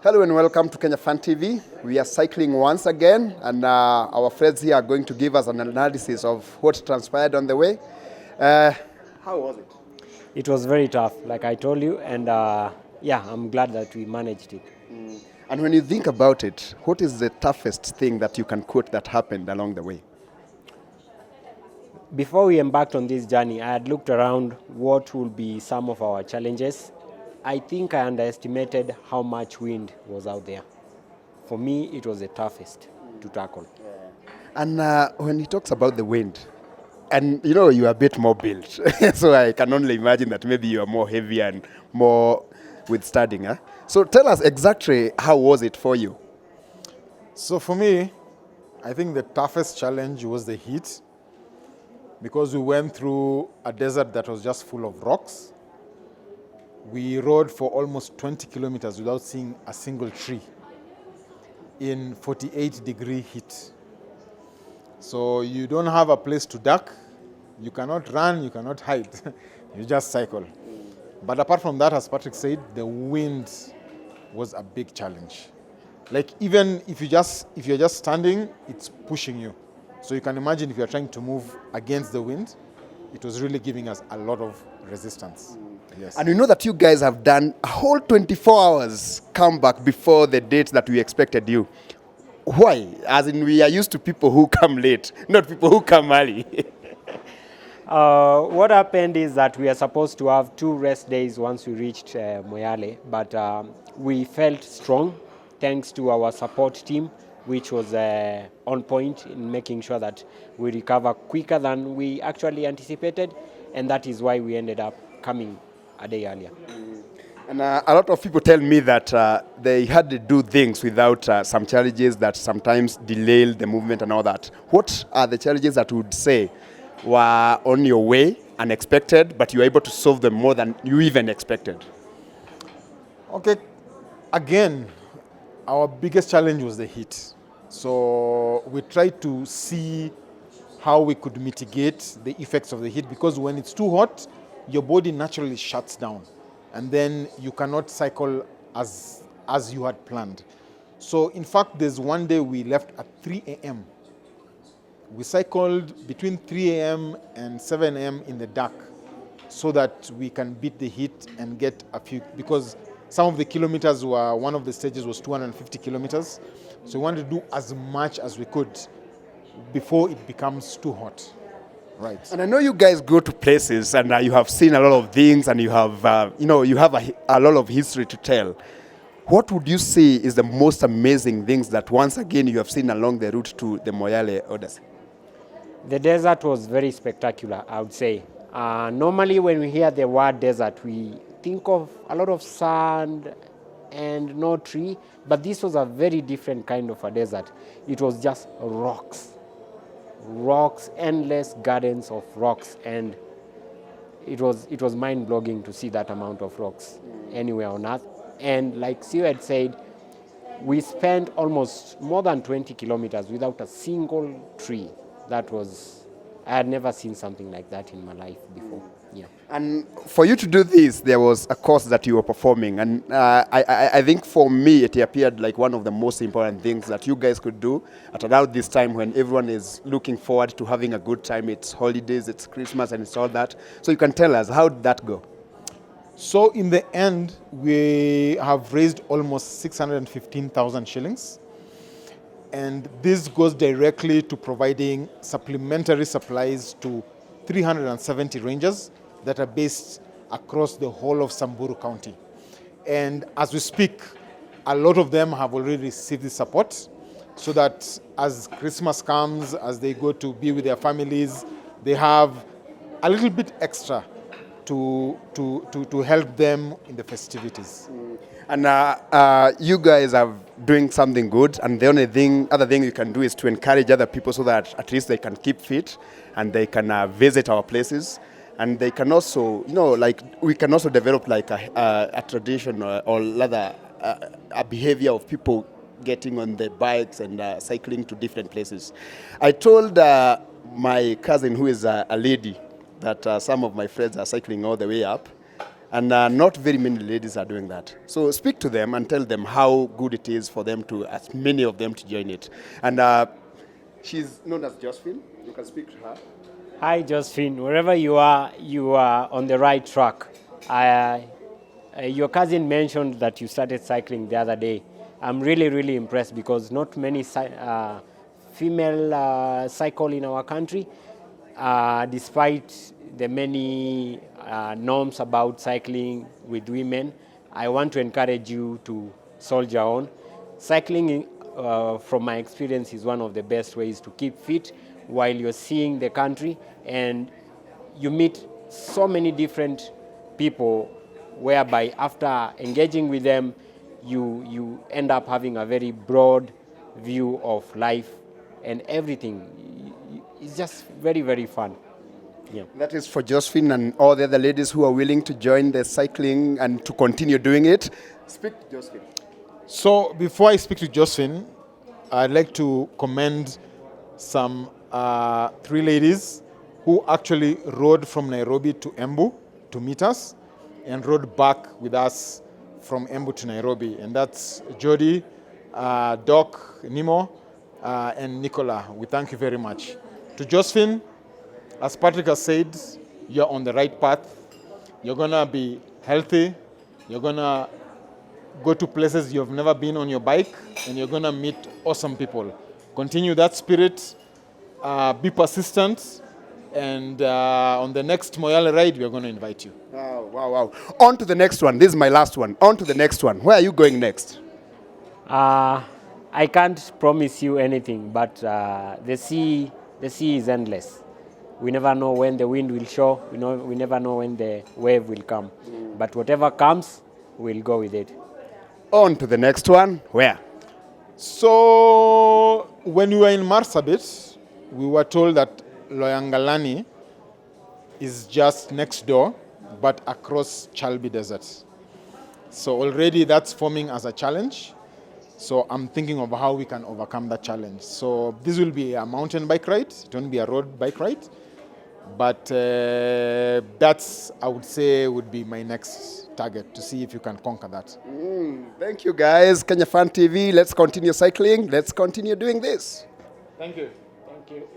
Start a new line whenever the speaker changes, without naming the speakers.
Hello and welcome to Kenya Fan TV. We are cycling once again, and our friends here are going to give us an analysis of what transpired on the way. How was it?
It was very tough, like I told you, and I'm glad that we managed it.
And when you think about it, what is the toughest thing that you can quote that happened along the way?
Before we embarked on this journey, I had looked around what will be some of our challenges. I think I underestimated how much wind was out there. For me, it was the toughest to tackle.
And when he talks about the wind, and you are a bit more built, so I can only imagine that maybe you are more heavy and more withstanding. Huh? So tell us exactly how was it for you?
So for me, I think the toughest challenge was the heat, because we went through a desert that was just full of rocks. We rode for almost 20 kilometers without seeing a single tree in 48-degree heat. So you don't have a place to duck. You cannot run, you cannot hide. You just cycle. But apart from that, as Patrick said, the wind was a big challenge. Like even if you're just standing, it's pushing you. So you can imagine if you're trying to move against the wind, it was really giving us a lot of resistance. Yes.
And we know that you guys have done a whole 24 hours comeback before the date that we expected you. Why? As in, we are used to people who come late, not people who come early.
What happened is that we are supposed to have 2 rest days once we reached Moyale, but we felt strong thanks to our support team, which was on point in making sure that we recover quicker than we actually anticipated, and that is why we ended up coming a day earlier.
And a lot of people tell me that they had to do things without some challenges that sometimes derail the movement and all that. What are the challenges that you would say were on your way, unexpected, but you were able to solve them more than you even expected?
Okay, again, our biggest challenge was the heat. So we tried to see how we could mitigate the effects of the heat, because when it's too hot, your body naturally shuts down, and then you cannot cycle as you had planned. So in fact, there's one day we left at 3 a.m. We cycled between 3 a.m. and 7 a.m. in the dark, so that we can beat the heat and get a few, because some of the kilometers were, one of the stages was 250 kilometers. So we wanted to do as much as we could before it becomes too hot. Right.
And I know you guys go to places and you have seen a lot of things, and you have a lot of history to tell. What would you say is the most amazing things that once again you have seen along the route to the Moyale Odyssey?
The desert was very spectacular, I would say. Normally when we hear the word desert, we think of a lot of sand and no tree, but this was a very different kind of a desert. It was just rocks, endless gardens of rocks, and it was mind-blowing to see that amount of rocks anywhere on earth. And like Sio had said, we spent almost more than 20 kilometers without a single tree. I had never seen something like that in my life before. Yeah.
And for you to do this, there was a course that you were performing. And I think for me, it appeared like one of the most important things that you guys could do at around this time when everyone is looking forward to having a good time. It's holidays, it's Christmas, and it's all that. So you can tell us, how did that go?
So in the end, we have raised almost 615,000 shillings. And this goes directly to providing supplementary supplies to 370 rangers that are based across the whole of Samburu County. And as we speak, a lot of them have already received the support, so that as Christmas comes, as they go to be with their families, they have a little bit extra to help them in the festivities.
And you guys are doing something good, and the other thing you can do is to encourage other people so that at least they can keep fit and they can visit our places, and they can also, we can also develop like a tradition or rather a behavior of people getting on the bikes and cycling to different places. I told my cousin, who is a lady, that some of my friends are cycling all the way up. And not very many ladies are doing that. So speak to them and tell them how good it is for them to, as many of them to join it. And she's known as Josephine. You can speak to her.
Hi, Josephine. Wherever you are on the right track. Your cousin mentioned that you started cycling the other day. I'm really, really impressed because not many female cycle in our country, despite the many norms about cycling with women. I want to encourage you to soldier on. Cycling, from my experience, is one of the best ways to keep fit while you're seeing the country, and you meet so many different people whereby after engaging with them, you end up having a very broad view of life and everything. It's just very, very fun. Yeah.
That is for Josephine and all the other ladies who are willing to join the cycling and to continue doing it. Speak to Josephine.
So before I speak to Josephine, I'd like to commend some 3 ladies who actually rode from Nairobi to Embu to meet us and rode back with us from Embu to Nairobi. And that's Jody, Doc, Nimo, and Nicola. We thank you very much. To Josephine, as Patrick has said, you're on the right path. You're going to be healthy. You're going to go to places you've never been on your bike, and you're going to meet awesome people. Continue that spirit. Be persistent. And on the next Moyale ride, we're going to invite you.
Wow, wow, wow. On to the next one. This is my last one. On to the next one. Where are you going next?
I can't promise you anything, but the sea is endless. We never know when the wind will show. We never know when the wave will come. But whatever comes, we'll go with it.
On to the next one. Where?
So when we were in Marsabit, we were told that Loyangalani is just next door, but across Chalbi Desert. So already that's forming as a challenge. So I'm thinking of how we can overcome that challenge. So this will be a mountain bike ride. It won't be a road bike ride. But that's, I would say, would be my next target, to see if you can conquer that.
Thank you, guys. Kenya Fan TV. Let's continue cycling. Let's continue doing this.
Thank you.
Thank you.